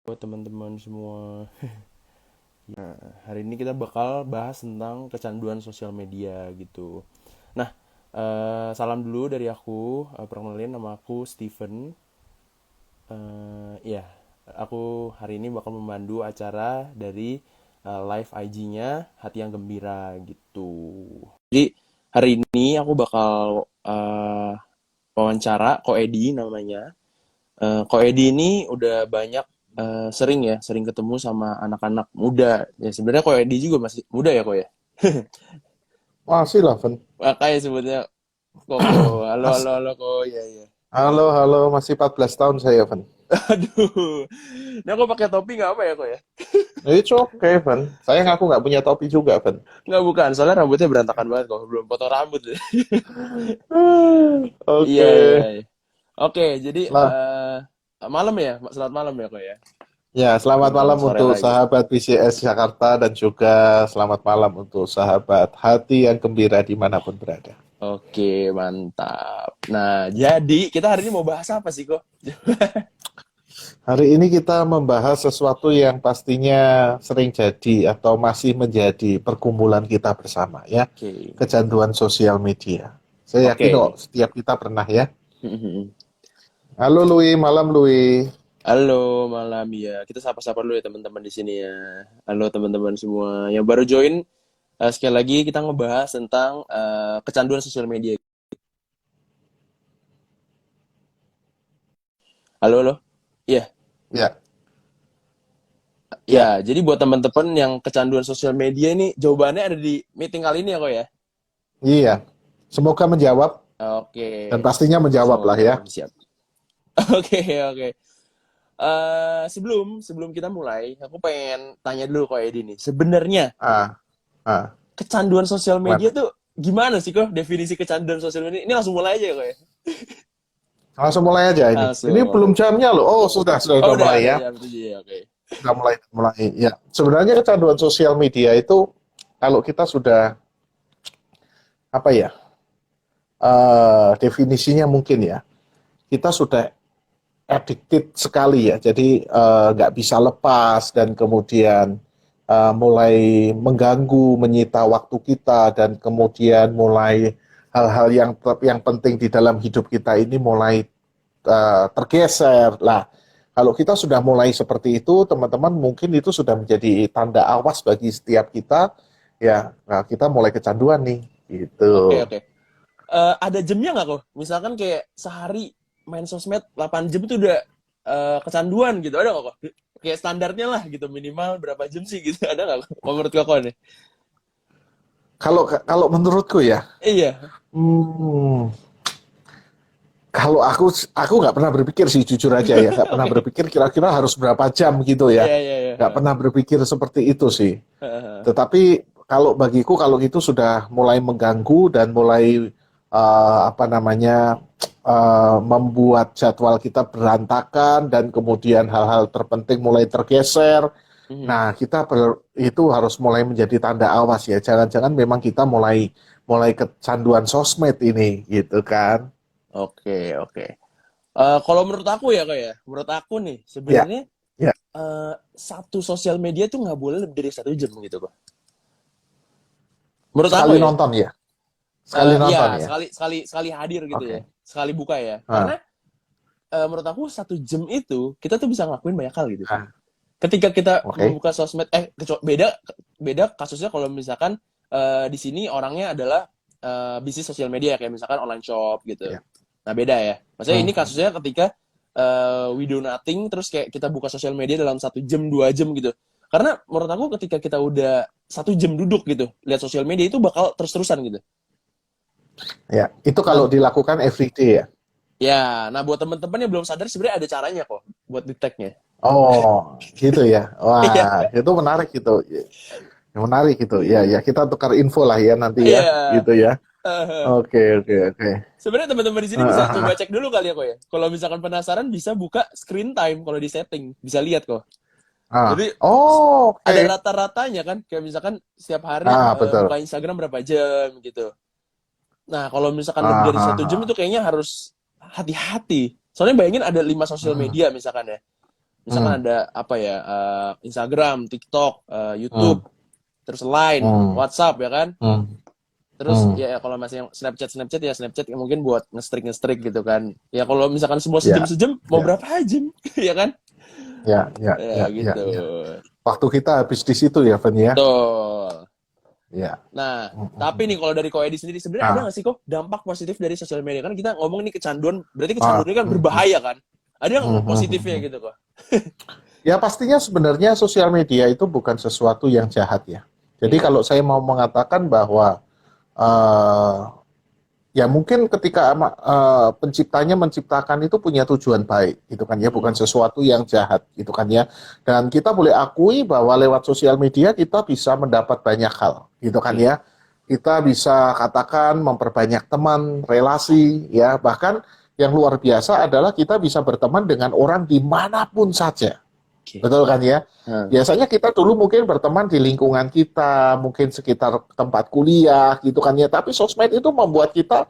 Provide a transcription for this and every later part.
Buat teman-teman semua. Nah, hari ini kita bakal bahas tentang kecanduan sosial media gitu. Nah, salam dulu dari aku. Perkenalin nama aku Steven. Ya, aku hari ini bakal memandu acara dari live IG-nya Hati yang Gembira gitu. Jadi hari ini aku bakal wawancara Ko Edi namanya. Ko Edi ini udah banyak sering ketemu sama anak-anak muda. Ya sebenarnya Ko Edi juga masih muda ya Ko ya. Masih lah, Van. Makanya sebutnya Koko. Halo Mas, halo halo Ko. Ya ya. halo, halo, masih 14 tahun saya, Van. Aduh. Ini aku pakai topi nggak apa ya Ko ya? It's okay, Van. Sayang aku nggak punya topi juga, Van. Nggak bukan. Soalnya rambutnya berantakan banget kok. Belum potong rambut. Iya Oke. iya. Iya. Oke. Jadi Lah, malam ya. Selamat malam ya Ko ya. ya, selamat Menjelang malam sore untuk lagi. sahabat BCS Jakarta dan juga selamat malam untuk sahabat hati yang gembira dimanapun berada. Oke, mantap. Nah, jadi kita hari ini mau bahas apa sih kok? Hari ini kita membahas sesuatu yang pastinya sering jadi atau masih menjadi pergumulan kita bersama, ya. Oke. Kecanduan sosial media. Saya yakin kok Oke. setiap kita pernah, ya. Halo Lui, malam Lui. Halo, malam ya. Kita sapa-sapa dulu ya teman-teman di sini ya. Halo teman-teman semua yang baru join. Sekali lagi kita ngebahas tentang kecanduan sosial media. Halo, halo. Iya, Ya, ya, ya. Jadi buat teman-teman yang kecanduan sosial media ini jawabannya ada di meeting kali ini ya kok ya. iya. Semoga menjawab Oke. dan pastinya menjawab lah Semoga ya. siap. Oke, oke. Sebelum sebelum kita mulai, aku pengen tanya dulu kok Edi nih. Sebenarnya Ah, ah, kecanduan sosial media gimana? tuh gimana sih kok definisi kecanduan sosial media? Ini langsung mulai aja kok ya. Langsung mulai aja ini. Ini Langsung. belum jamnya loh. Oh, sudah Oh mulai udah ya. jam 7 ya, oke. Sudah mulai, mulai. Ya, sebenarnya kecanduan sosial media itu kalau kita sudah apa ya? Definisinya mungkin ya. Kita sudah addicted sekali ya. Jadi nggak bisa lepas dan kemudian mulai mengganggu, menyita waktu kita dan kemudian mulai hal-hal yang penting di dalam hidup kita ini mulai tergeser. Lah, kalau kita sudah mulai seperti itu, teman-teman mungkin itu sudah menjadi tanda awas bagi setiap kita. Ya, nah kita mulai kecanduan nih, Oke, gitu. oke. Ada jamnya nggak kok? Misalkan kayak sehari main sosmed 8 jam itu udah kecanduan gitu. Ada nggak kok? Kayak standarnya lah gitu minimal berapa jam sih gitu. Ada nggak kok? Kalau menurut kok nih? Kalau kalau menurutku ya, Iya. hmm, kalau aku nggak pernah berpikir sih jujur aja ya, nggak pernah Oke. berpikir kira-kira harus berapa jam gitu ya, Iya, iya, nggak iya. pernah berpikir seperti itu sih. Tetapi kalau bagiku kalau itu sudah mulai mengganggu dan mulai apa namanya membuat jadwal kita berantakan dan kemudian hal-hal terpenting mulai tergeser. Mhm. Nah, itu harus mulai menjadi tanda awas ya. Jangan-jangan memang kita mulai mulai kecanduan sosmed ini gitu kan. Oke, oke. Kalau menurut aku ya kak ya, menurut aku nih Ya, sebenarnya ya. satu sosial media tuh nggak boleh lebih dari 1 jam gitu kok. Menurut aku Sekali ya, nonton ya. Sekali ya nonton ya. sekali sekali sekali hadir gitu ya, Oke. sekali buka ya. Karena Ah, menurut aku 1 jam itu kita tuh bisa ngelakuin banyak hal gitu. ah, Ketika kita oke. membuka sosmed, beda beda kasusnya kalau misalkan di sini orangnya adalah bisnis sosial media kayak misalkan online shop gitu. Ya. Nah beda ya. Maksudnya ini Hmm. kasusnya ketika we do nothing terus kayak kita buka sosial media dalam 1 jam 2 jam gitu. Karena menurut aku ketika kita udah 1 jam duduk gitu lihat sosial media itu bakal terus-terusan gitu. Ya, itu kalau Nah dilakukan everyday ya. ya, nah buat temen-temen yang belum sadar sebenarnya ada caranya kok buat detectnya. Oh, gitu ya. Iya, Wah, itu menarik gitu. Menarik gitu. Ya, ya kita tukar info lah ya nanti ya, iya. gitu ya. Oke, oke, oke. Sebenarnya teman-teman di sini Ah, bisa ah, coba ah. cek dulu kali ya kok ya. Kalau misalkan penasaran bisa buka screen time kalau di setting, bisa lihat kok. Ah. Jadi Oh, ada oke. rata-ratanya kan, kayak misalkan setiap hari Ah, betul. buka Instagram berapa jam gitu. Nah, kalau misalkan lebih Ah, dari ah, 1 jam itu ah. kayaknya harus hati-hati. Soalnya bayangin ada 5 sosial Hmm. media misalkan ya. Misalkan hmm, ada apa ya, Instagram, TikTok, hmm, YouTube, terus Line, hmm, WhatsApp ya kan. hmm, Terus hmm. ya kalau masih yang Snapchat ya Snapchat ya mungkin buat nge-streak gitu kan. Ya kalau misalkan semua Ya, sejam-sejam mau ya, berapa jam ya kan? ya, ya, Ya ya, ya, gitu. ya. Waktu kita habis di situ ya, Fen ya. Betul. Ya. Nah, Hmm, tapi hmm. nih kalau dari Ko Edi sendiri sebenarnya ada Ah, nggak sih kok dampak positif dari sosial media? Kan kita ngomong ini kecanduan, berarti kecanduan ah, ini kan hmm, hmm, berbahaya kan? Ada hmm, nggak hmm, positifnya hmm. gitu kok? Ya pastinya sebenarnya sosial media itu bukan sesuatu yang jahat ya. Jadi Iya. kalau saya mau mengatakan bahwa eh, ya mungkin ketika penciptanya menciptakan itu punya tujuan baik gitu kan ya, bukan Hmm. sesuatu yang jahat gitu kan ya. Dan kita boleh akui bahwa lewat sosial media kita bisa mendapat banyak hal gitu kan Oke. ya. Kita bisa katakan memperbanyak teman, relasi ya, bahkan yang luar biasa adalah kita bisa berteman dengan orang dimanapun saja. Oke. Betul kan ya? Nah, Biasanya kita dulu mungkin berteman di lingkungan kita, mungkin sekitar tempat kuliah gitu kan ya. Tapi sosmed itu membuat kita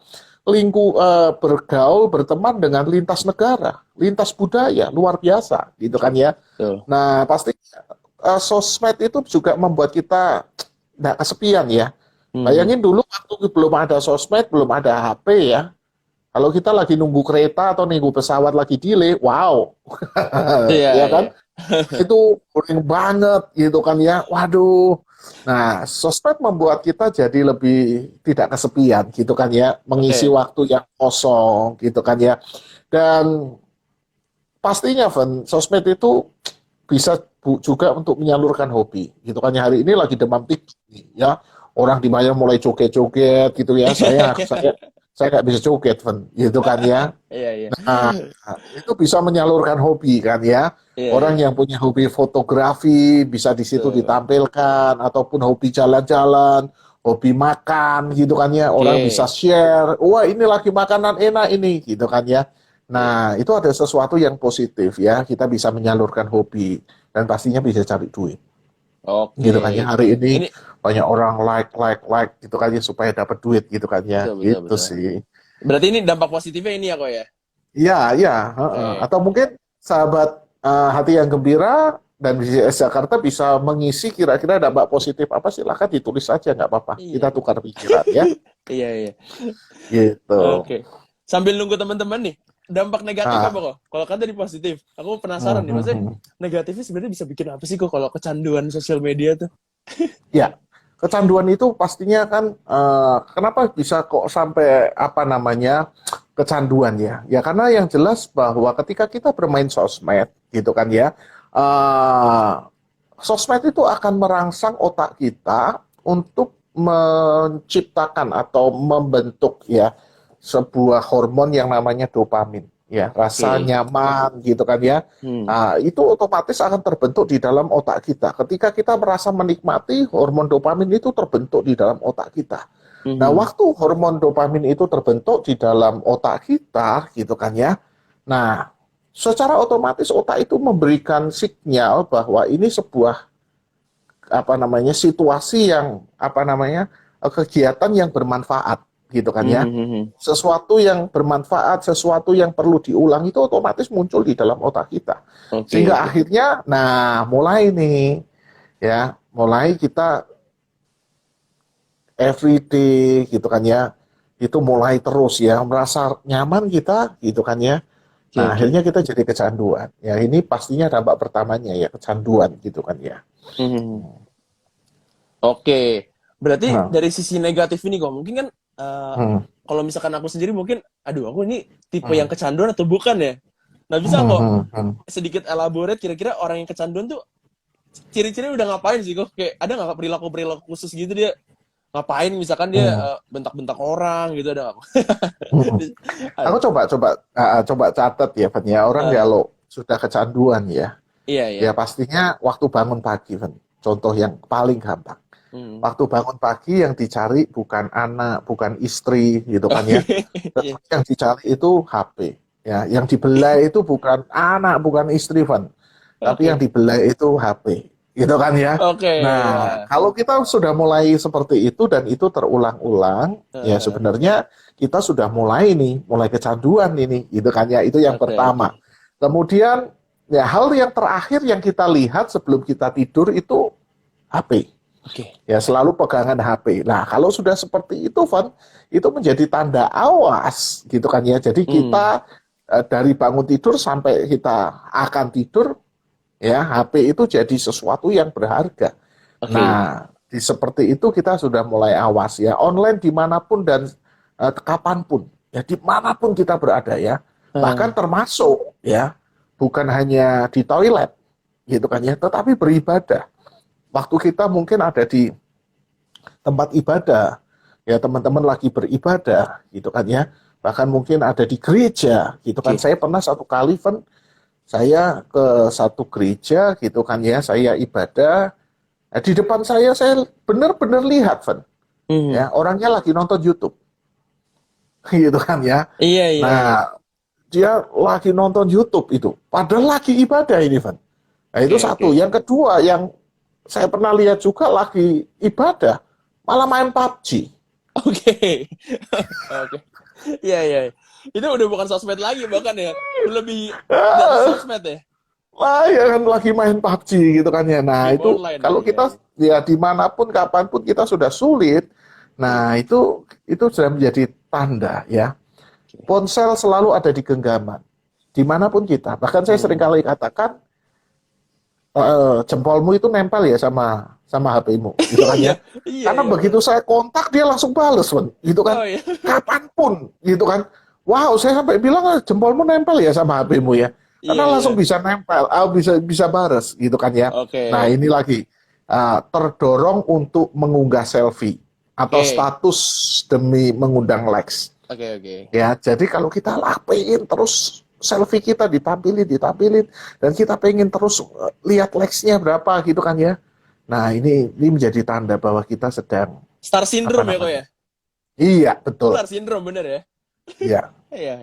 bergaul, berteman dengan lintas negara, lintas budaya, luar biasa gitu kan oke. ya. Tuh. Nah, pasti sosmed itu juga membuat kita nggak kesepian ya. Hmm. Bayangin dulu waktu belum ada sosmed, belum ada HP ya. Kalau kita lagi nunggu kereta atau nunggu pesawat lagi delay, wow, Iya, ya iya. kan? Itu boring banget gitu kan ya. Waduh. Nah, sosmed membuat kita jadi lebih tidak kesepian gitu kan ya, mengisi Oke. waktu yang kosong gitu kan ya. Dan pastinya Van, sosmed itu bisa juga untuk menyalurkan hobi gitu kan ya. Hari ini lagi demam TikTok ya. Orang di mana mulai joget-joget gitu ya. Saya nggak bisa joget Van, gitu kan ya. Iya, iya. Nah, itu bisa menyalurkan hobi kan ya. Iya, Orang iya. yang punya hobi fotografi bisa di situ Tuh. ditampilkan, ataupun hobi jalan-jalan, hobi makan gitu kan ya. Orang bisa Oke. share, wah ini lagi makanan enak ini gitu kan ya. Oke. Nah, itu ada sesuatu yang positif ya. Kita bisa menyalurkan hobi dan pastinya bisa cari duit gitu kan ya. Oke. Hari ini Ini banyak orang like gitu kan ya supaya dapat duit gitu kan ya. betul, betul, Gitu betul. sih. Berarti ini dampak positifnya ini ya kok ya? Iya, iya, heeh. Oke. Atau mungkin sahabat hati yang gembira dan BJS Jakarta bisa mengisi kira-kira dampak positif apa, silakan ditulis saja nggak apa-apa. Kita Iya. tukar pikiran ya. Iya, iya. Gitu. Oke. Sambil nunggu teman-teman nih, dampak negatif apa Nah, kok? Kalau kan tadi positif, aku penasaran nih, maksudnya hmm. negatifnya sebenarnya bisa bikin apa sih kok kalau kecanduan sosial media tuh? Ya, kecanduan itu pastinya kan kenapa bisa kok sampai apa namanya kecanduan ya? Ya karena yang jelas bahwa ketika kita bermain sosmed gitu kan ya, eh sosmed itu akan merangsang otak kita untuk menciptakan atau membentuk ya sebuah hormon yang namanya dopamin ya, rasa Oke. nyaman gitu kan ya. Hmm. Ah, itu otomatis akan terbentuk di dalam otak kita. Ketika kita merasa menikmati, hormon dopamin itu terbentuk di dalam otak kita. Nah, Mhm. waktu hormon dopamin itu terbentuk di dalam otak kita, gitu kan ya. Nah, secara otomatis otak itu memberikan sinyal bahwa ini sebuah apa namanya situasi yang apa namanya kegiatan yang bermanfaat, gitu kan ya. Mhm. Sesuatu yang bermanfaat, sesuatu yang perlu diulang itu otomatis muncul di dalam otak kita. Oke, Sehingga oke. akhirnya, nah mulai nih, ya, mulai kita everyday gitu kan ya, itu mulai terus ya, merasa nyaman kita gitu kan ya. Oke, Nah oke. akhirnya kita jadi kecanduan. Ya ini pastinya dampak pertamanya ya, kecanduan gitu kan ya. Mhm. Oke. Berarti Nah, dari sisi negatif ini kok, mungkin kan hmm, kalau misalkan aku sendiri mungkin, aduh aku ini tipe yang hmm, kecanduan atau bukan ya? Nah bisa hmm, kok hmm, hmm. sedikit elaborate kira-kira orang yang kecanduan tuh ciri-cirinya udah ngapain sih kok? Kayak ada nggak perilaku-perilaku khusus gitu dia ngapain? Misalkan dia Hmm, bentak-bentak orang gitu ada nggak? hmm. Aku coba catat ya, Van ya. Orang Eh, kalau sudah kecanduan ya, iya, iya. ya pastinya waktu bangun pagi, Van. Contoh yang paling gampang. Hmm. Waktu bangun pagi yang dicari bukan anak, bukan istri, gitu kan ya. Iya. Tetapi yang dicari itu HP. Ya, yang dibelai itu bukan anak, bukan istri, Van. Tapi yang Oke. dibelai itu HP. Gitu kan ya. Oke, Nah, ya. kalau kita sudah mulai seperti itu dan itu terulang-ulang, ya Heeh. sebenarnya kita sudah mulai nih, mulai kecanduan ini, gitu kan ya. Itu yang Oke, oke. pertama. Kemudian Ya, hal yang terakhir yang kita lihat sebelum kita tidur itu HP. Oke. Ya, selalu pegangan HP. Nah, kalau sudah seperti itu, Van, itu menjadi tanda awas, gitu kan ya. Jadi Hmm. kita dari bangun tidur sampai kita akan tidur, ya, HP itu jadi sesuatu yang berharga. Oke. Nah, di seperti itu kita sudah mulai awas ya. Online dimanapun dan kapanpun, ya dimanapun kita berada ya. Bahkan Ah, termasuk ya, bukan hanya di toilet, gitu kan ya, tetapi beribadah. Waktu kita mungkin ada di tempat ibadah, ya teman-teman lagi beribadah, gitu kan ya. Bahkan mungkin ada di gereja, gitu kan. oke. Saya pernah satu kali, Van, saya ke satu gereja, gitu kan ya. Saya ibadah, di depan saya benar-benar lihat, Van, Hmm. ya orangnya lagi nonton YouTube, gitu kan ya. Iya, iya, iya. Nah, dia lagi nonton YouTube itu, padahal lagi ibadah ini, Van. Nah, itu Oke, satu. oke. Yang kedua, yang saya pernah lihat juga lagi ibadah, malah main PUBG. Oke. Oke. Iya, iya. Itu udah bukan sosmed lagi bahkan ya. Lebih di atas Ah, sosmed ya. lah ya kan lagi main PUBG gitu kan ya. Nah Game itu online ya. kalau Iya, kita iya. ya dimanapun kapanpun kita sudah sulit. Nah itu sudah menjadi tanda ya. Oke. Ponsel selalu ada di genggaman. Dimanapun kita. Bahkan saya sering Hmm. kali katakan jempolmu itu nempel ya sama HP-mu, gitu kan Iya, ya. iya, Karena iya benar. begitu saya kontak dia langsung bales, gitu kan. Oh iya. Kapanpun, gitu kan. Wow, saya sampai bilang jempolmu nempel ya sama HP-mu ya. Iya, Karena iya. langsung bisa nempel, bisa bares, gitu kan ya. Nah Oke. ini lagi terdorong untuk mengunggah selfie atau Oke. status demi mengundang likes. Oke, oke. Ya, jadi kalau kita lakuin terus selfie kita ditampilin, dan kita pengen terus lihat likes-nya berapa gitu kan ya. Nah, ini menjadi tanda bahwa kita sedang Star apa syndrome ya kok namanya? ya? Iya, betul. Star syndrome bener ya? Iya, Iya,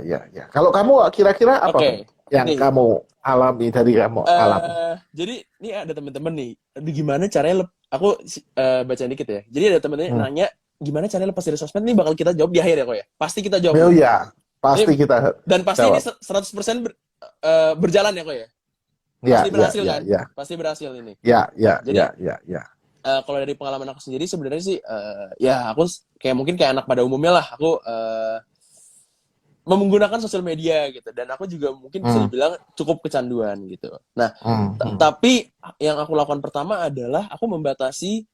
iya. ya. Kalau kamu kira-kira apa, Fen, Oke. yang Nih, kamu alami dari kamu alami? jadi ini ada temen-temen nih. Gimana caranya aku baca dikit ya. Jadi ada temen-temen Hmm. nanya gimana caranya lepas dari sosmed, ini bakal kita jawab di akhir ya kok ya. Pasti kita jawab Oh nih. ya, Ini pasti kita dan pasti ini jawab. 100% berjalan ya kok ya. Ya, Pasti ya, berhasil ya, kan? ya. Pasti berhasil ini. Ya, ya, Jadi ya, ya, ya. kalau dari pengalaman aku sendiri sebenarnya sih ya aku kayak mungkin kayak anak pada umumnya lah. Aku menggunakan sosial media gitu, dan aku juga mungkin bisa Hmm, dibilang cukup kecanduan gitu. Nah, hmm, hmm, tapi yang aku lakukan pertama adalah aku membatasi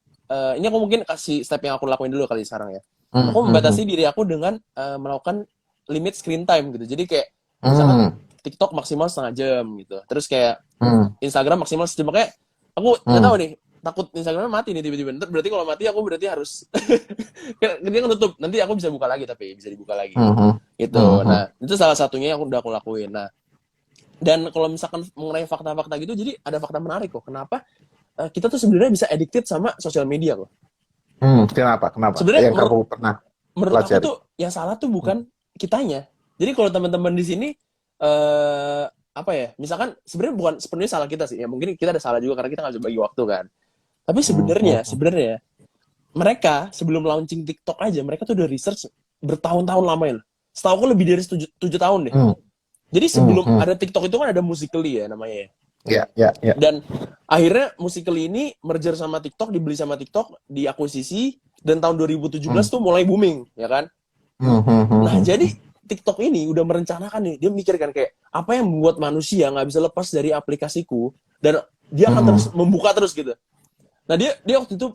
ini aku mungkin kasih step yang aku lakuin dulu kali sekarang ya. hmm, Aku hmm, membatasi hmm. diri aku dengan melakukan limit screen time gitu. Jadi kayak misalkan Hmm, TikTok maksimal setengah jam gitu. Terus kayak hmm, Instagram maksimal sejam. Kayak aku nggak tahu hmm. nih, takut Instagramnya mati nih tiba-tiba. Berarti kalau mati aku berarti harus dia kan tutup. Nanti aku bisa buka lagi, tapi bisa dibuka lagi Mhm, gitu. mhm, Nah, itu salah satunya yang udah aku lakuin. Nah, dan kalau misalkan mengenai fakta-fakta gitu, jadi ada fakta menarik kok. Kenapa kita tuh sebenarnya bisa addicted sama sosial media kok. kenapa kenapa? Sebenarnya Yang kamu pernah menurut aku pelajari? tuh yang salah tuh Hmm, bukan kitanya. Jadi kalau teman-teman di sini apa ya? Misalkan sebenarnya bukan sepenuhnya salah kita sih. Ya mungkin kita ada salah juga karena kita nggak bisa bagi waktu kan. Tapi hmm, sebenarnya hmm, sebenarnya mereka sebelum launching TikTok aja mereka tuh udah research bertahun-tahun lama ya. Setahu aku lebih dari 7 tahun deh. hmm, Jadi hmm, sebelum hmm. ada TikTok itu kan ada Musical.ly ya namanya. Ya, ya, ya. Dan akhirnya Musical.ly ini merger sama TikTok, dibeli sama TikTok, diakuisisi, dan tahun 2017 Hmm, tuh mulai booming, ya kan? hmm, hmm, hmm, Nah, hmm, jadi hmm. TikTok ini udah merencanakan nih, dia mikirkan kayak apa yang membuat manusia nggak bisa lepas dari aplikasiku, dan dia akan terus Hmm, membuka terus gitu. Nah, dia waktu itu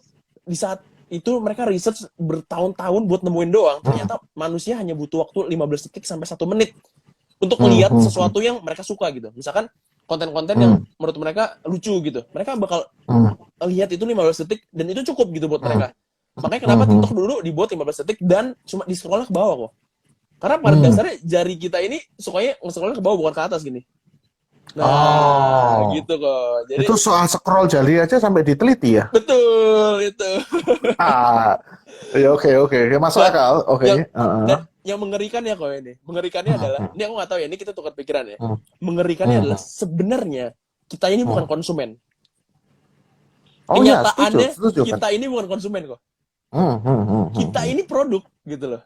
di saat itu mereka research bertahun-tahun buat nemuin doang. hmm, Ternyata manusia hanya butuh waktu 15 detik sampai 1 menit untuk hmm, melihat hmm, hmm, sesuatu yang mereka suka gitu. Misalkan konten-konten yang hmm, menurut mereka lucu gitu. Mereka bakal hmm, lihat itu 15 detik dan itu cukup gitu buat hmm, mereka. Makanya hmm, kenapa hmm, TikTok dulu dibuat 15 detik dan cuma di sekolah ke bawah kok. Karena pada hmm. dasarnya jari kita ini sukanya nge-scroll ke bawah bukan ke atas gini. Nah, Oh, gitu kok. Jadi itu soal scroll jari aja sampai diteliti ya? betul itu. Ah, ya, oke, oke, ya, masuk Dan akal, oke. yang Heeh. dan yang mengerikannya kok ini. Mengerikannya Hmm, adalah hmm, ini aku nggak tahu ya, ini kita tukar pikiran ya. hmm, Mengerikannya hmm, adalah hmm, sebenarnya kita ini bukan hmm. konsumen. Oh ya, setuju, Kenyataannya setuju kan? kita ini bukan konsumen kok. Hmm, hmm, hmm, hmm, Kita hmm, ini produk gitu loh.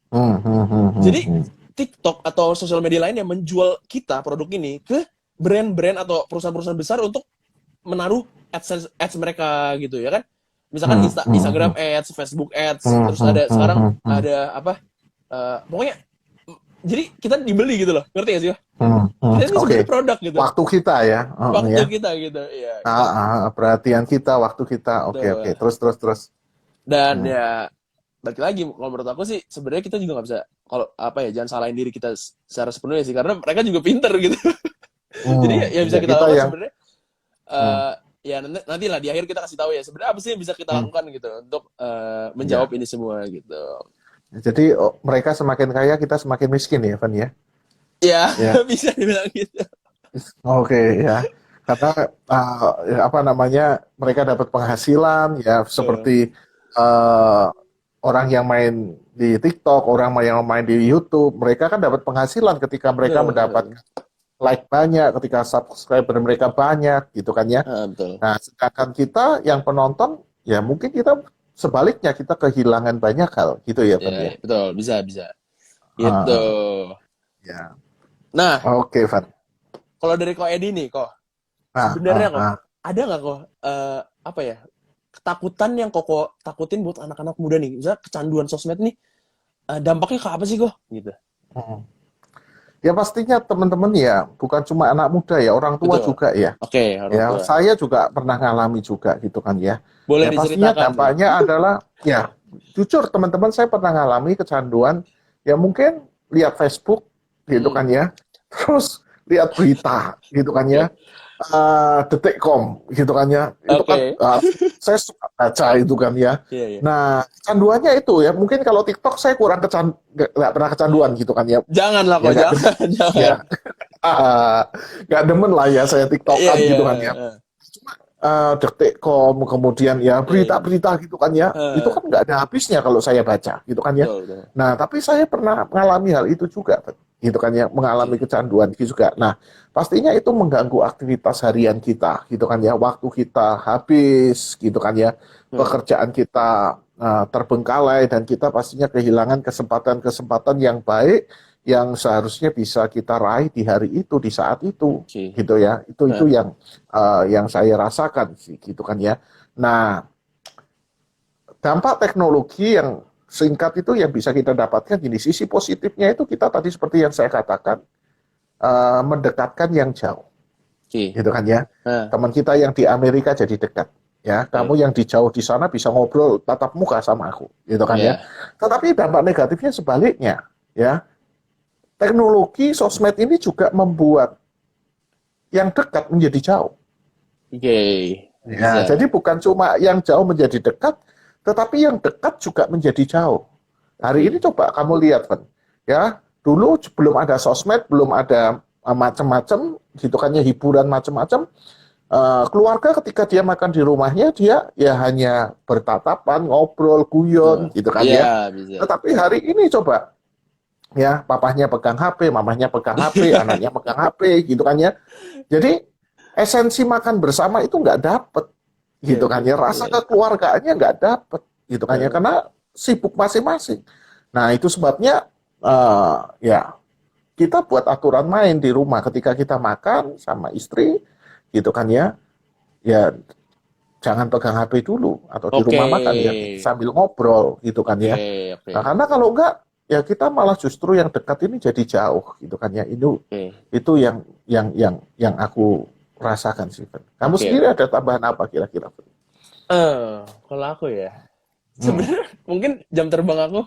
hmm, hmm, hmm, hmm, Jadi hmm. TikTok atau sosial media lain yang menjual kita produk ini ke brand-brand atau perusahaan-perusahaan besar untuk menaruh ads mereka gitu ya kan. Misalkan Instagram ads, Facebook ads, terus ada sekarang ada apa? Pokoknya jadi kita dibeli gitu loh, ngerti gak sih? Kita ini sebenarnya produk gitu. Waktu kita ya. Waktu kita gitu. Ya, perhatian kita, waktu kita. Oke. Terus. Dan ya balik lagi, kalau menurut aku sih sebenarnya kita juga nggak bisa kalau apa ya, jangan salahin diri kita secara sepenuhnya sih, karena mereka juga pinter gitu. Jadi ya bisa kita lakukan sebenarnya. Ya nanti lah di akhir kita kasih tahu ya sebenarnya apa sih yang bisa kita lakukan gitu untuk menjawab ini semua gitu. Jadi mereka semakin kaya, kita semakin miskin ya, Van ya? Ya. Bisa dibilang gitu. Oke, ya. Karena apa namanya, mereka dapat penghasilan ya seperti orang yang main di TikTok, orang yang main di YouTube, mereka kan dapat penghasilan ketika mereka mendapat like banyak, ketika subscriber mereka banyak, gitu kan ya. Betul. Nah, sedangkan kita yang penonton, ya mungkin kita sebaliknya kita kehilangan banyak hal, gitu ya, Van ya. Betul, bisa. Gitu. Ya. Nah, oke, Van. Kalau dari Ko Edi nih, kok sebenarnya kok ada nggak kok apa ya, ketakutan yang kok takutin buat anak-anak muda nih, misalnya kecanduan sosmed nih, dampaknya ke apa sih kok gitu? Ya pastinya teman-teman ya, bukan cuma anak muda ya, orang tua juga ya. Oke, orang ya, tua. Saya juga pernah ngalami juga gitu kan ya. Boleh ya pastinya diceritakan. Dampaknya adalah, ya jujur teman-teman, saya pernah ngalami kecanduan, ya mungkin lihat Facebook gitu kan ya, terus lihat berita gitu kan ya, Detik.com gitu kan ya, itu kan saya suka baca itu kan ya. Nah, kecanduannya itu ya, mungkin kalau TikTok saya kurang nggak pernah kecanduan gitu kan ya. Janganlah kok, jangan. Ya. Nggak demen lah ya saya TikTokan gitu kan ya. Cuma Detik.com, kemudian ya berita-berita gitu kan ya, itu kan nggak ada habisnya kalau saya baca gitu kan ya. Nah, tapi saya pernah mengalami hal itu juga gitu kan ya, mengalami kecanduan juga. Nah, pastinya itu mengganggu aktivitas harian kita gitu kan ya, waktu kita habis gitu kan ya, pekerjaan kita terbengkalai, dan kita pastinya kehilangan kesempatan-kesempatan yang baik yang seharusnya bisa kita raih di hari itu, di saat itu, gitu ya. Itu yang saya rasakan sih, gitu kan ya. Nah, dampak teknologi yang singkat itu yang bisa kita dapatkan, di sisi positifnya itu kita tadi seperti yang saya katakan, mendekatkan yang jauh, gitu kan ya. Teman kita yang di Amerika jadi dekat, ya. Kamu yang di jauh di sana bisa ngobrol tatap muka sama aku, gitu kan ya. Tetapi dampak negatifnya sebaliknya, ya. Teknologi sosmed ini juga membuat yang dekat menjadi jauh. Ya, jadi bukan cuma yang jauh menjadi dekat, tetapi yang dekat juga menjadi jauh. Hari ini coba kamu lihat, Van. Ya, dulu belum ada sosmed, belum ada macam-macam, gitu kan ya, hiburan macam-macam. Keluarga ketika dia makan di rumahnya, dia ya hanya bertatapan, ngobrol, guyon, gitu kan ya. Tetapi hari ini coba, ya, papahnya pegang HP, mamahnya pegang HP, anaknya pegang HP, gitu kan ya. Jadi esensi makan bersama itu nggak dapet, gitu kan ya. Rasa kekeluargaannya nggak dapet, gitu kan ya, karena sibuk masing-masing. Nah, itu sebabnya ya kita buat aturan main di rumah ketika kita makan sama istri, gitu kan ya. Ya jangan pegang HP dulu, atau di rumah makan ya sambil ngobrol, gitu kan ya. Nah, karena kalau enggak, ya kita malah justru yang dekat ini jadi jauh, gitu kan ya. Itu yang aku rasakan sih. Kamu sendiri ada tambahan apa kira-kira? Kalau aku ya, sebenarnya mungkin jam terbang aku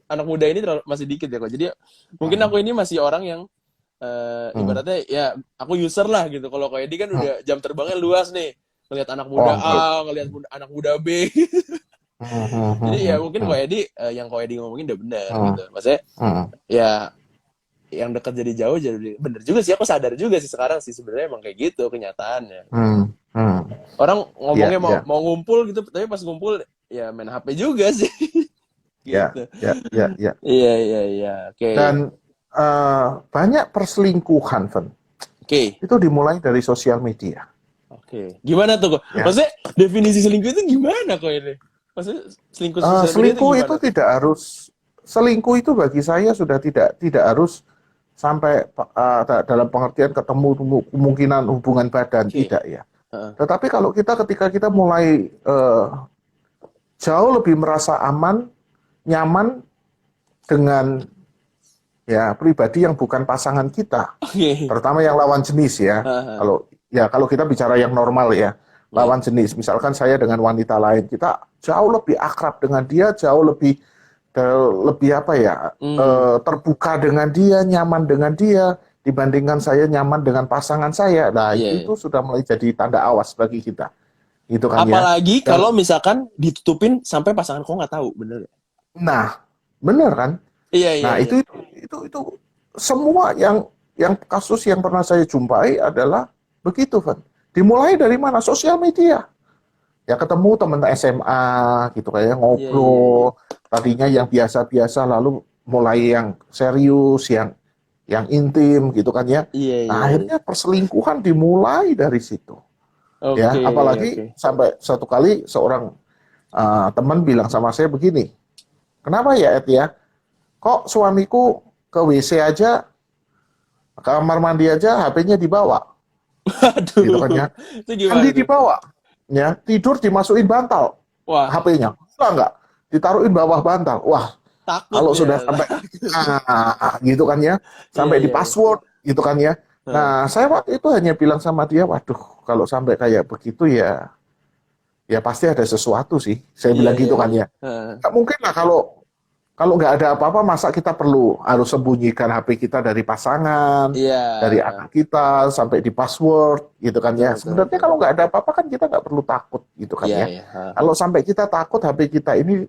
anak muda ini masih dikit ya kok. Jadi mungkin aku ini masih orang yang ibaratnya ya aku user lah gitu. Kalau kayak Edi kan udah jam terbangnya luas nih, ngelihat anak muda A, ngelihat anak muda B. Jadi ya mungkin Ko Edi yang Ko Edi ngomongin udah benar gitu. Maksudnya ya yang dekat jadi jauh, jadi bener juga sih. Aku sadar juga sih sekarang sih sebenarnya emang kayak gitu kenyataannya. Orang ngomongnya mau ngumpul gitu, tapi pas ngumpul ya main HP juga sih. Gitu. Iya. Dan banyak perselingkuhan, Van. Itu dimulai dari sosial media. Gimana tuh kok? Maksudnya definisi selingkuh itu gimana kok ini? Maksudnya selingkuh itu tidak harus selingkuh itu bagi saya sudah tidak harus sampai dalam pengertian ketemu kemungkinan hubungan badan, Oke. tidak ya. Heeh. Tetapi kalau ketika kita mulai jauh lebih merasa aman, nyaman dengan ya pribadi yang bukan pasangan kita, Oke. terutama yang lawan jenis ya. Heeh. Kalau kita bicara yang normal ya, Iya. lawan jenis. Misalkan saya dengan wanita lain, kita jauh lebih akrab dengan dia, jauh lebih apa ya, terbuka dengan dia, nyaman dengan dia, dibandingkan saya nyaman dengan pasangan saya. Nah, Iya, iya. itu sudah mulai jadi tanda awas bagi kita. Gitu kan ya. Apalagi Dan, kalau misalkan ditutupin sampai pasangan kau nggak tahu, bener ya? nah, bener kan? Iya, iya, Nah, iya. itu semua yang kasus yang pernah saya jumpai adalah begitu, Van. Dimulai dari mana? Sosial media. Ya ketemu teman SMA gitu kayak Iya, iya, iya. ngobrol, tadinya yang biasa-biasa lalu mulai yang serius, yang intim gitu kan ya. Iya, Nah, iya, iya. akhirnya perselingkuhan dimulai dari situ. Ya, Oke, apalagi oke. sampai satu kali seorang teman bilang sama saya begini, kenapa ya Ed ya? Kok suamiku ke WC aja, kamar mandi aja, HP-nya dibawa, gitu kan ya? Aduh. Itu gimana Mandi tuh? dibawa, ya tidur dimasukin bantal, Wah, HP-nya, enggak, ditaruhin bawah bantal. Wah, takut kalau sudah dia. sampai gitu kan ya, Iya, sampai di iya, iya. password, gitu kan ya. Heeh. Nah, saya waktu itu hanya bilang sama dia, waduh, kalau sampai kayak begitu ya pasti ada sesuatu sih. Saya Iya, bilang iya, gitu kan iya. ya. Heeh. Nggak mungkin lah kalau nggak ada apa-apa, masa kita perlu harus sembunyikan HP kita dari pasangan, Iya. dari anak kita, sampai di password, gitu kan Betul, ya. betul, Sebenarnya betul. kalau nggak ada apa-apa kan kita nggak perlu takut, gitu kan Iya, ya. iya. Heeh. Kalau sampai kita takut HP kita ini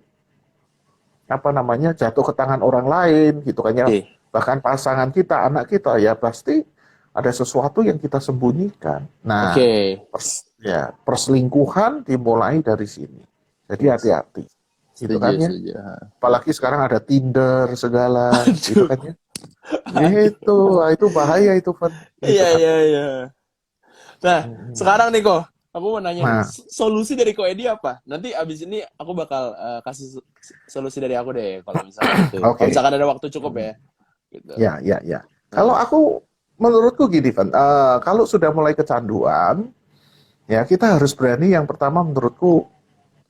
apa namanya jatuh ke tangan orang lain, gitu kan ya. Oke. Bahkan pasangan kita, anak kita, ya pasti ada sesuatu yang kita sembunyikan. Oke. Nah, perselingkuhan dimulai dari sini. Jadi hati-hati, gitu Setuju, kan ya. setuju. Heeh. Apalagi sekarang ada Tinder segala, gitu Aduh. kan ya. Itu bahaya itu, Van. Gitu Iya, kan. iya, iya. Nah, sekarang nih kok, aku mau nanya nih, Nah, solusi dari Ko Edi apa? Nanti abis ini aku bakal kasih solusi dari aku deh, kalau misalkan gitu. Kalau oke. misalkan ada waktu cukup ya, gitu. Ya. Kalau Nah, menurutku gini, Van. Kalau sudah mulai kecanduan, ya kita harus berani. Yang pertama menurutku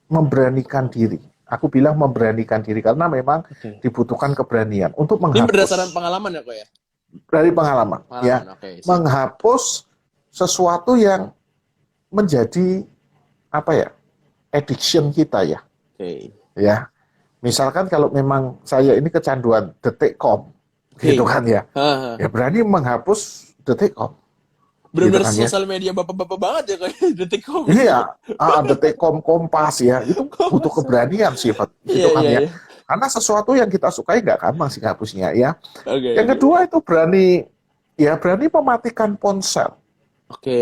memberanikan diri. Aku bilang memberanikan diri karena memang oke. dibutuhkan keberanian untuk Ini berdasarkan menghapus pengalaman ya, kok ya? dari pengalaman, ya, Pengalaman, oke, siap. menghapus sesuatu yang menjadi apa ya, addiction kita ya, Oke. ya. Misalkan kalau memang saya ini kecanduan detikcom, gitu Oke. kan ya, Haha. ya berani menghapus detikcom, gitu Bener-bener kan ya. sosial media bapak-bapak banget ya, kok ya? Detikcom Ini ini. ya, detikcom, Kompas ya, itu Kok butuh masa? keberanian sifat, Iya, gitu kan iya, ya. iya. Karena sesuatu yang kita sukai nggak gampang sih ngapusnya ya. Oke, Yang oke. kedua itu berani mematikan ponsel Oke,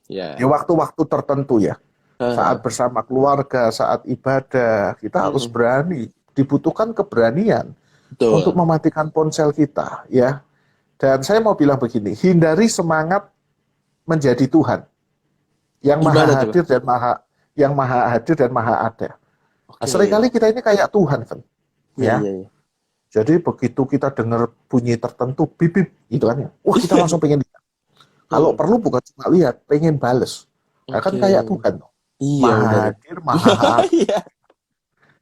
ya. di waktu-waktu tertentu ya. Saat Haha. bersama keluarga, saat ibadah, kita harus Hmm, berani. Dibutuhkan keberanian untuk betul. mematikan ponsel kita ya. Dan saya mau bilang begini, hindari semangat menjadi Tuhan yang maha Gimana tuh? hadir dan maha ada. Nah, Oke. seringkali kita ini kayak Tuhan kan, Iya, ya. iya, iya. Jadi begitu kita dengar bunyi tertentu, bip bip, gitu kan ya. Wah, kita langsung pengen lihat. Kalau Betul. perlu bukan cuma lihat, pengen bales. Nah, kan Oke. kayak Tuhan. Iya, bener. Maha hadir, maha ada. Iya.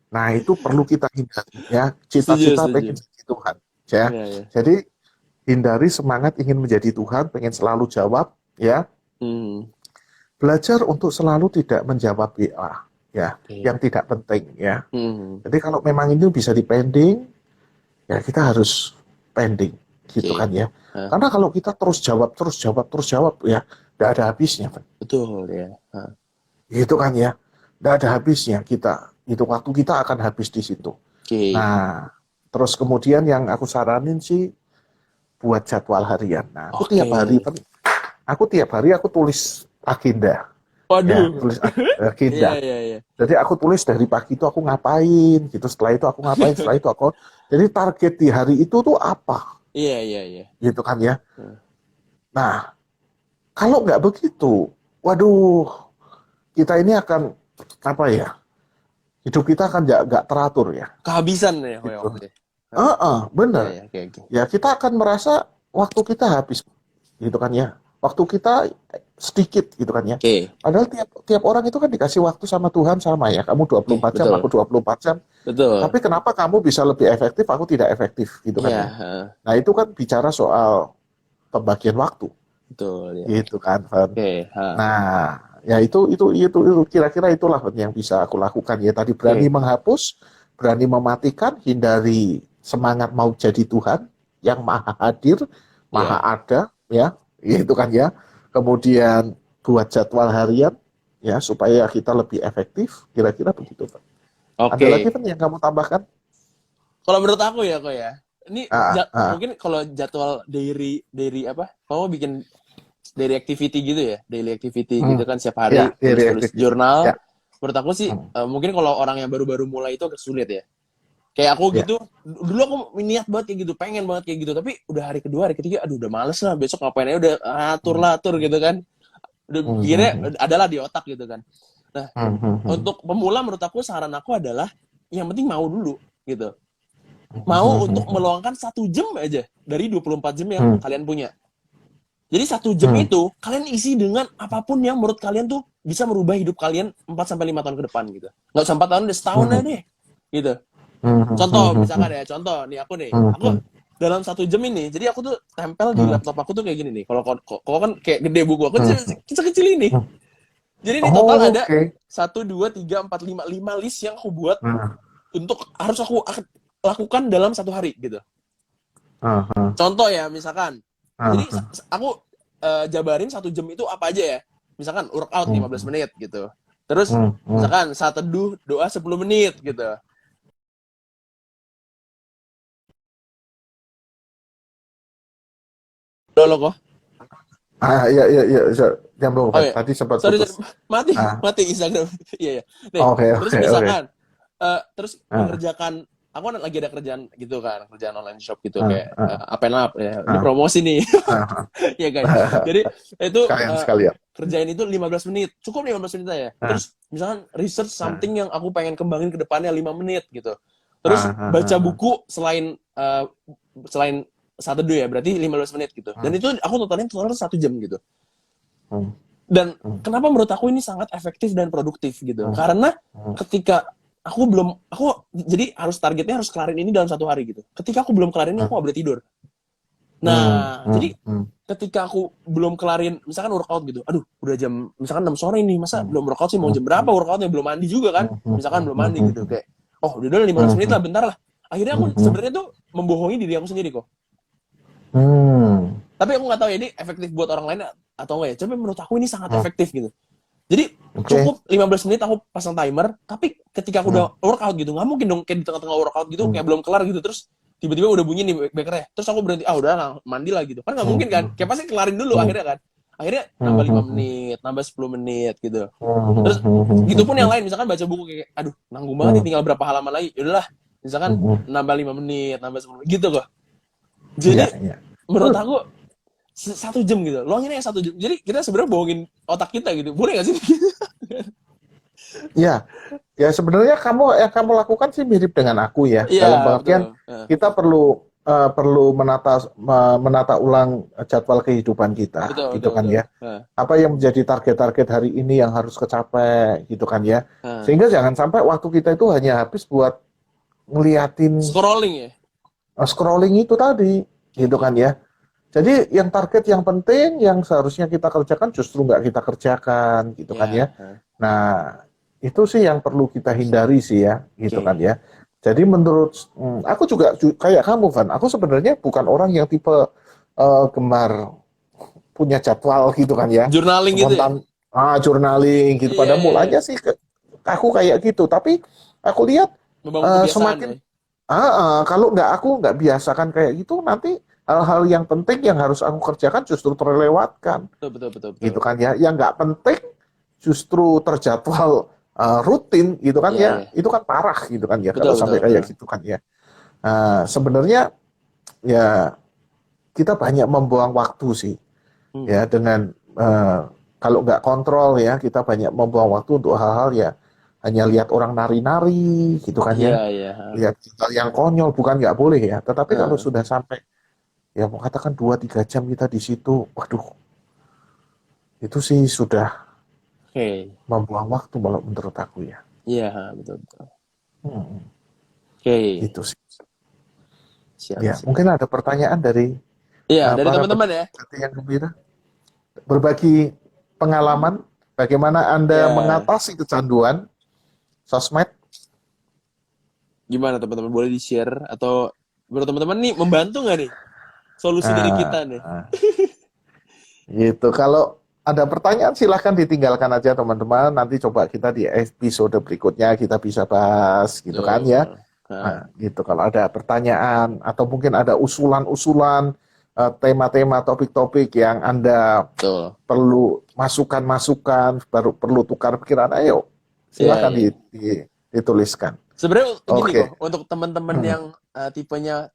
Nah, itu perlu kita hindari ya. Setuju, Cita-cita pengen setuju. jadi Tuhan, ya. Iya, iya. Jadi hindari semangat ingin menjadi Tuhan, pengen selalu jawab, ya. Hmm. Belajar untuk selalu tidak menjawab WA, ya, yang Oke. tidak penting, ya. Hmm. Jadi kalau memang itu bisa dipending, ya kita harus pending, gitu kan Oke. ya. Hah, Karena kalau kita terus jawab, ya, tidak ada habisnya, Van. betul ya. Hah. Gitu kan ya. Tidak ada habisnya kita. Itu waktu kita akan habis di situ. Oke. Nah, terus kemudian yang aku saranin sih buat jadwal harian. Nah, Oke. aku tiap hari aku tulis agenda, ya, Waduh. tulis Iya, agenda. iya, iya. Jadi aku tulis dari pagi itu aku ngapain, gitu. Setelah itu aku ngapain, setelah itu aku. Jadi target di hari itu tuh apa, Iya, iya, iya. gitu kan ya. Hah. Nah, kalau nggak begitu, waduh, kita ini akan apa ya? Hidup kita akan nggak teratur ya. Kehabisan ya, kok ya Gitu. waktu ya. Benar. Ya, ya, oke, oke. Ya kita akan merasa waktu kita habis, gitu kan ya. Waktu kita sedikit, gitu kan ya. Oke, Padahal tiap tiap orang itu kan dikasih waktu sama Tuhan sama ya. Kamu 24 jam, aku betul, 24 jam. betul. Tapi kenapa kamu bisa lebih efektif, aku tidak efektif, gitu kan Ya, ya. Nah, itu kan bicara soal pembagian waktu, betul ya. gitu kan, Van. Oke, Nah, ya itu kira-kira itulah yang bisa aku lakukan ya. Tadi berani oke, menghapus, berani mematikan, hindari semangat mau jadi Tuhan yang maha hadir, maha ya. ada, ya, itu kan ya. Kemudian buat jadwal harian, ya, supaya kita lebih efektif. Kira-kira begitu, Pak. Ada lagi, Oke. Pak, yang kamu tambahkan? Kalau menurut aku ya kok ya. Ini Ah, ah, mungkin kalau jadwal daily daily apa? Kamu bikin daily activity gitu ya, daily activity gitu hmm, kan setiap ya, hari daily tulis-tulis activity, ya, jurnal. Menurut aku sih hmm, mungkin kalau orang yang baru-baru mulai itu agak sulit ya. Kayak aku ya, gitu, dulu aku niat banget kayak gitu, pengen banget kayak gitu, tapi udah hari kedua, hari ketiga, aduh udah males lah, besok ngapain aja udah atur hmm, lah atur gitu kan. Udah hmm, pikirnya hmm, hmm, adalah di otak gitu kan. Nah, hmm, hmm, hmm, untuk pemula menurut aku saran aku adalah yang penting mau dulu gitu. hmm, Mau hmm, untuk hmm, meluangkan 1 jam aja dari 24 jam yang hmm, kalian punya. Jadi 1 jam hmm, itu kalian isi dengan apapun yang menurut kalian tuh bisa merubah hidup kalian 4 sampai 5 tahun ke depan gitu. Nggak usah 4 tahun, udah setahun hmm, aja deh. Gitu. hmm, Contoh hmm, hmm, misalkan ya, contoh nih hmm, aku hmm. dalam 1 jam ini, jadi aku tuh tempel di Hmm, laptop aku tuh kayak gini nih. Kalau kau kan kayak gede buku aku hmm, kecil-kecil ini. hmm. Jadi ini total Oh, ada oke. 1, 2, 3, 4, 5 list yang aku buat Hmm, untuk harus aku lakukan dalam 1 hari gitu. hmm, hmm, Contoh ya, misalkan, hmm, jadi aku jabarin 1 jam itu apa aja ya. Misalkan workout hmm, 15 menit gitu. Terus hmm, hmm. misalkan saat teduh doa 10 menit gitu. Loh, loh kok. Iya, iya, iya, iya. Nyambung, Oh Van. ya, Tadi sempat sorry, sorry. putus. Mati, Ah, mati Instagram. Iya, iya. Nih, oke, terus oke, oke. misalkan, terus Ah, mengerjakan, aku kan lagi ada kerjaan gitu kan, kerjaan online shop gitu, ah, kayak ah, up and up, ya. Ini ah, promosi nih, ah, ya kan. ah. Jadi, itu Sekalian, sekalian. kerjain itu 15 menit, cukup 15 menit aja. Ah, Terus, misalkan research ah, something yang aku pengen kembangin ke depannya 5 menit gitu. ah, Terus, ah, baca ah, buku selain satu dua ya, berarti 15 menit gitu. Dan ah. itu aku total 1 jam gitu. Hmm, Dan hmm, kenapa menurut aku ini sangat efektif dan produktif gitu, hmm, karena hmm, ketika aku jadi harus targetnya harus kelarin ini dalam 1 hari gitu. Ketika aku belum kelarin ini aku hmm, nggak boleh tidur. hmm, Nah, hmm, jadi hmm, ketika aku belum kelarin misalkan workout gitu, aduh udah jam misalkan 6 sore ini, masa hmm, belum workout sih, mau hmm, jam berapa workoutnya, belum mandi juga kan, hmm, hmm, misalkan hmm, belum hmm, mandi hmm, gitu, kayak oh udah 15 menit lah, bentar lah. Akhirnya aku hmm, sebenarnya tuh membohongi diri aku sendiri kok. hmm. Tapi aku nggak tahu ya ini efektif buat orang lain atau enggak ya. Tapi menurut aku ini sangat Hmm, efektif gitu. Jadi oke. cukup 15 menit aku pasang timer, tapi ketika aku Hmm, udah workout gitu, nggak mungkin dong kayak di tengah-tengah workout gitu, hmm, kayak belum kelar gitu, terus tiba-tiba udah bunyi nih bekernya, terus aku berhenti, ah udah lah, mandi lah gitu. Kan nggak hmm, mungkin kan, kayak hmm, pasti kelarin dulu hmm, akhirnya kan. Akhirnya hmm, nambah 5 hmm, menit, nambah 10 menit gitu. hmm, hmm, Terus hmm, hmm, gitu hmm, pun yang hmm. lain, misalkan baca buku kayak, aduh nanggung banget nih, Hmm, tinggal berapa halaman lagi. Yaudahlah, misalkan hmm, hmm. nambah 5 menit, nambah 10 menit gitu kok. Iya, Jadi iya. menurut aku 1 jam gitu, luangin aja 1 jam. Jadi kita sebenarnya bohongin otak kita gitu, boleh gak sih? Iya, ya sebenarnya yang kamu lakukan sih mirip dengan aku ya. Iya, Dalam betul. pengertian kita perlu menata ulang jadwal kehidupan kita, Betul, gitu betul, kan betul. ya. Apa yang menjadi target-target hari ini yang harus kecapai, gitu kan ya. Sehingga jangan sampai waktu kita itu hanya habis buat ngeliatin Scrolling ya? scrolling itu tadi, gitu Oke. kan ya. Jadi yang target yang penting yang seharusnya kita kerjakan justru nggak kita kerjakan, gitu kan ya. Ya. Nah, itu sih yang perlu kita hindari sih ya, gitu kan Oke. ya. Jadi aku juga kayak kamu, Van. Aku sebenarnya bukan orang yang tipe gemar punya jadwal gitu kan ya, Journaling gitu ya? spontan journaling gitu. Iya, Pada iya, iya. mulanya sih aku kayak gitu, tapi aku lihat Membangun kebiasaan ya. semakin kalau aku nggak biasakan kayak gitu, nanti hal-hal yang penting yang harus aku kerjakan justru terlewatkan, Betul, betul, betul, betul. gitu kan ya. Yang nggak penting justru terjadwal rutin, gitu kan Iya, ya. iya. Itu kan parah, gitu kan ya, kalau Betul, betul, sampai betul. kayak gitu kan ya. Sebenarnya ya kita banyak membuang waktu sih Hmm. ya dengan kalau nggak kontrol ya, kita banyak membuang waktu untuk hal-hal ya hanya lihat orang nari-nari gitu kan Iya, ya, iya. lihat hal yang konyol, bukan nggak boleh ya, tetapi kalau Heeh. sudah sampai ya mau katakan 2-3 jam kita di situ, waduh, itu sih sudah Oke. membuang waktu kalau menurut aku ya. Iya, betul, betul. Hmm, Oke. gitu sih. Siap, Ya, siap. mungkin ada pertanyaan dari Iya, dari para teman-teman ya. peserta yang gembira. Berbagi pengalaman, bagaimana Anda Ya, mengatasi kecanduan sosmed. gimana teman-teman? Boleh di-share atau menurut teman-teman nih membantu nggak nih solusi dari kita nih? Nah, gitu. Kalau ada pertanyaan silahkan ditinggalkan aja teman-teman. Nanti coba kita di episode berikutnya kita bisa bahas gitu kan ya. Betul. Nah, Nah, gitu. Kalau ada pertanyaan atau mungkin ada usulan-usulan tema-tema topik-topik yang Anda betul. perlu masukan-masukan, baru perlu tukar pikiran, ayo Iya, silahkan iya. dituliskan. Sebenarnya gini Oke. kok, untuk teman-teman Hmm. yang tipenya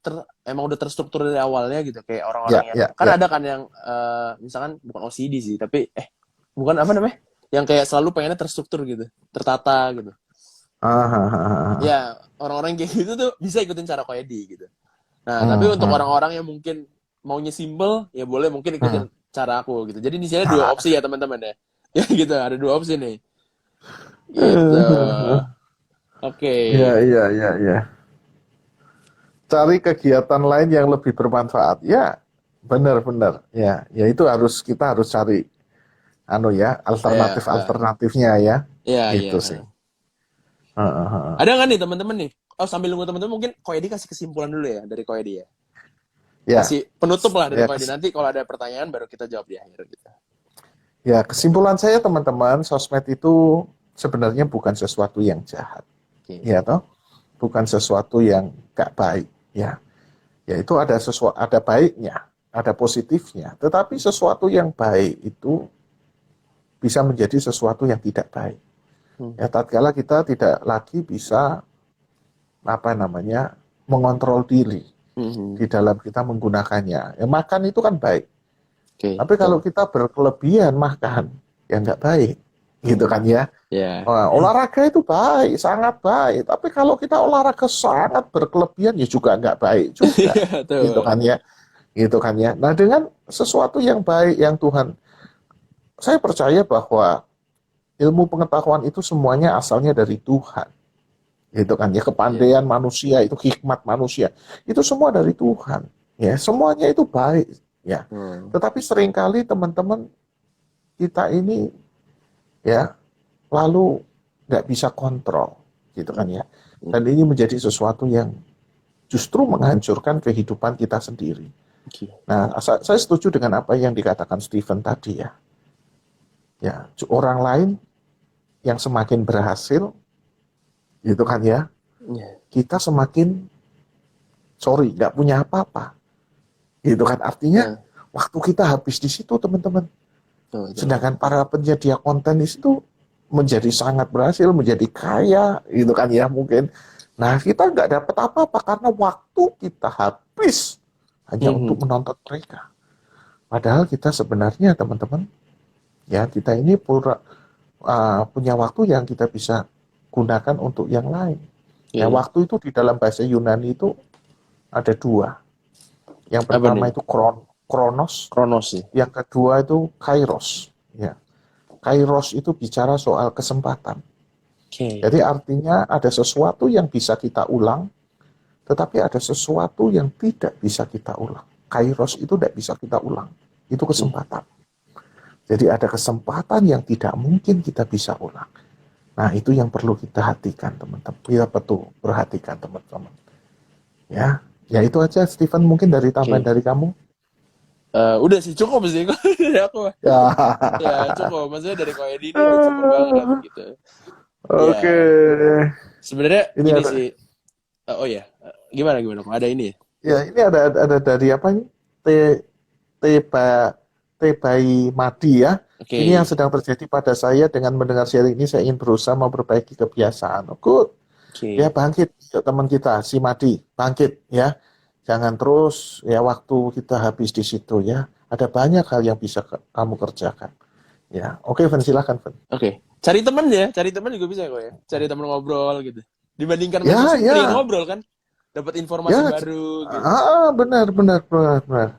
emang udah terstruktur dari awalnya gitu, kayak orang-orang Ya, yang ya, kan ya. ada kan yang misalkan bukan OCD sih, tapi bukan apa namanya, yang kayak selalu pengennya terstruktur gitu, tertata gitu. Ah, ah, ah, ah. Ya, orang-orang kayak gitu tuh bisa ikutin cara Koedi gitu. Nah, tapi Hmm, untuk hmm, orang-orang yang mungkin maunya simple, ya boleh mungkin hmm. ikutin cara aku gitu. Jadi di sini ada dua Ah. opsi ya teman-teman ya. Ya gitu, ada dua opsi nih. Gitu. Oke. Ya, ya, ya, ya. Cari kegiatan lain yang lebih bermanfaat. Ya, benar-benar. Ya, ya itu kita harus cari ya, Ya, alternatif-alternatifnya ya. ya, Gitu sih. ya. Ah, ah, ah. Ada nggak nih teman-teman nih? Oh, sambil nunggu teman-teman mungkin Koedi kasih kesimpulan dulu ya dari Koedi ya. Ya, Kasih penutup lah dari ya, Koedi. Nanti kalau ada pertanyaan baru kita jawab di akhir gitu. ya, kesimpulan saya teman-teman, sosmed itu sebenarnya bukan sesuatu yang jahat. Oke. Ya toh? Bukan sesuatu yang gak baik. Ya, ya itu ada baiknya, ada positifnya. Tetapi sesuatu yang baik itu bisa menjadi sesuatu yang tidak baik. Hmm. Ya, tatkala kita tidak lagi bisa mengontrol diri Hmm. di dalam kita menggunakannya. Ya, makan itu kan baik. Oke, Tapi kalau betul. kita berkelebihan makan, ya nggak baik. Gitu Hmm. kan ya. Ya. Olahraga itu baik, sangat baik. Tapi kalau kita olahraga sangat berkelebihan, ya juga nggak baik juga. Iya, Gitu betul. kan ya. Gitu kan ya. Nah, dengan sesuatu yang baik yang Tuhan, saya percaya bahwa ilmu pengetahuan itu semuanya asalnya dari Tuhan. Gitu kan ya, Ya. kepandaian manusia itu, hikmat manusia itu semua dari Tuhan, ya semuanya itu baik, ya. Hmm. Tetapi seringkali teman-teman kita ini ya lalu nggak bisa kontrol, gitu kan ya, Hmm. dan ini menjadi sesuatu yang justru menghancurkan kehidupan kita sendiri. Oke. Nah, saya setuju dengan apa yang dikatakan Stephen tadi ya, orang lain yang semakin berhasil, gitu kan ya, Ya. kita semakin sorry nggak punya apa-apa. Gitu kan, artinya Nah, waktu kita habis di situ teman-teman. betul, betul. Sedangkan para penyedia konten di situ menjadi sangat berhasil, menjadi kaya, gitu kan ya mungkin. Nah, kita nggak dapat apa-apa karena waktu kita habis hanya Hmm. untuk menonton mereka. Padahal kita sebenarnya teman-teman, ya kita ini punya waktu yang kita bisa gunakan untuk yang lain. Ya, Oke. waktu itu di dalam bahasa Yunani itu ada dua. Yang Apa pertama nih? itu kronos, Kronos sih. yang kedua itu kairos. Ya, kairos itu bicara soal kesempatan. Oke. Jadi artinya ada sesuatu yang bisa kita ulang, tetapi ada sesuatu yang tidak bisa kita ulang. Kairos itu tidak bisa kita ulang. Itu Oke. kesempatan. Jadi ada kesempatan yang tidak mungkin kita bisa ulang. Nah, itu yang perlu kita hatikan, teman-teman. Kita betul perhatikan, teman-teman. Ya, ya itu aja, Stephen. Mungkin dari tambahan Oke. dari kamu. Udah sih cukup sih kalau dari aku. Ya. Ya cukup. Maksudnya dari Koedi ini udah cukup banget gitu. Oke. Ya sebenarnya Ini gini ada. sih. Oh ya. Gimana gimana? Kok ada ini? Ya? Ya, ini ada dari apa ini? T T ba, T bayi Madi ya. Ini yang Oke. sedang terjadi pada saya dengan mendengar sharing ini saya ingin berusaha memperbaiki kebiasaan. Oh, good. Ya Oke. bangkit ya, teman kita si Madi, bangkit ya. Jangan terus ya waktu kita habis di situ ya. Ada banyak hal yang bisa kamu kerjakan. Ya, oke, Ven, silakan, Ven. Oke. cari teman juga bisa kok ya. Cari teman ngobrol gitu. Dibandingkan main Ya, sosmed, mendingan ya, ngobrol kan. Dapat informasi ya, baru gitu. benar, benar, benar, benar.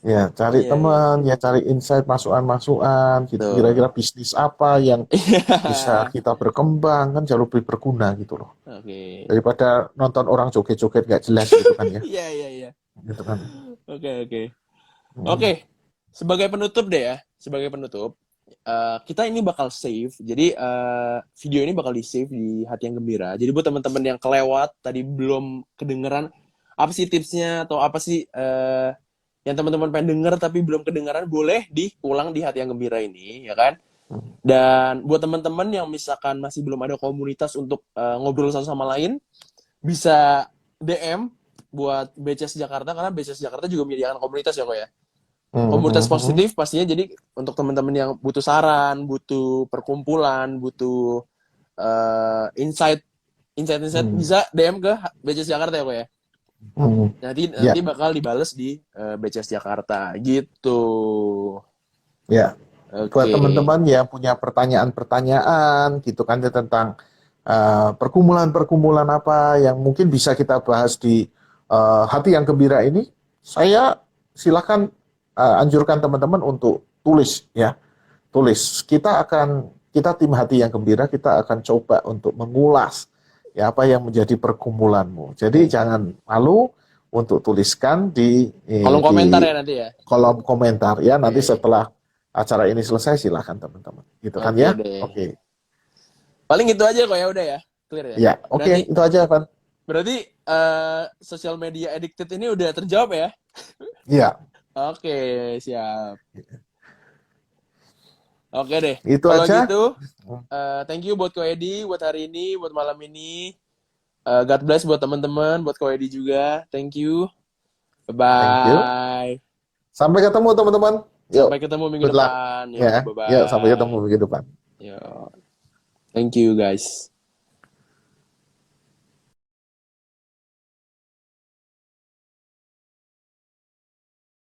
Ya, cari Iya, iya. teman, ya cari insight, masukan-masukan, gitu. Kira-kira Tuh. bisnis apa yang bisa kita berkembang, kan jauh lebih berguna gitu loh. Oke. Daripada nonton orang joget-joget gak jelas gitu kan ya. Iya, iya, iya. Gitu kan. Oke, oke. Hmm. Oke, sebagai penutup deh ya, sebagai penutup, kita ini bakal save. Jadi video ini bakal di save di Hati yang Gembira. Jadi buat teman-teman yang kelewat tadi belum kedengeran, apa sih tipsnya atau apa sih yang teman-teman pengen denger tapi belum kedengeran, boleh diulang di Hati yang Gembira ini, ya kan? Dan buat teman-teman yang misalkan masih belum ada komunitas untuk ngobrol satu sama lain, bisa DM buat BCS Jakarta karena BCS Jakarta juga menyediakan komunitas ya kok ya. Komunitas Hmm. positif pastinya, jadi untuk teman-teman yang butuh saran, butuh perkumpulan, butuh insight insight Hmm. bisa DM ke BCS Jakarta ya kok ya. Hmm. Nanti Ya, nanti bakal dibales di BCS Jakarta gitu. ya. Buat Oke. teman-teman yang punya pertanyaan-pertanyaan gitu kan ya, tentang pergumulan-pergumulan apa yang mungkin bisa kita bahas di Hati yang Gembira ini, saya silakan anjurkan teman-teman untuk tulis ya, tulis. Kita tim Hati yang Gembira, kita akan coba untuk mengulas ya apa yang menjadi pergumulanmu. Jadi Oke. jangan malu untuk tuliskan Kolom komentar di ya nanti ya. kolom komentar ya. Nanti Oke. setelah acara ini selesai, silakan teman-teman. Gitu kan Oke ya? deh. Oke. Paling gitu aja kok ya, udah ya. Clear ya. Ya, oke, Berarti itu aja, Van. berarti social media addicted ini udah terjawab ya. Iya, Oke, siap. Oke deh. itu Kalau aja. gitu, thank you buat Ko Edi, buat hari ini, buat malam ini. God bless buat teman-teman, buat Ko Edi juga. Thank you. Thank you. Bye-bye. Sampai ketemu teman-teman. Yuk, Sampai ketemu minggu good luck depan. Yo, ya. Yuk, sampai ketemu bye-bye. minggu depan. Yo, thank you guys.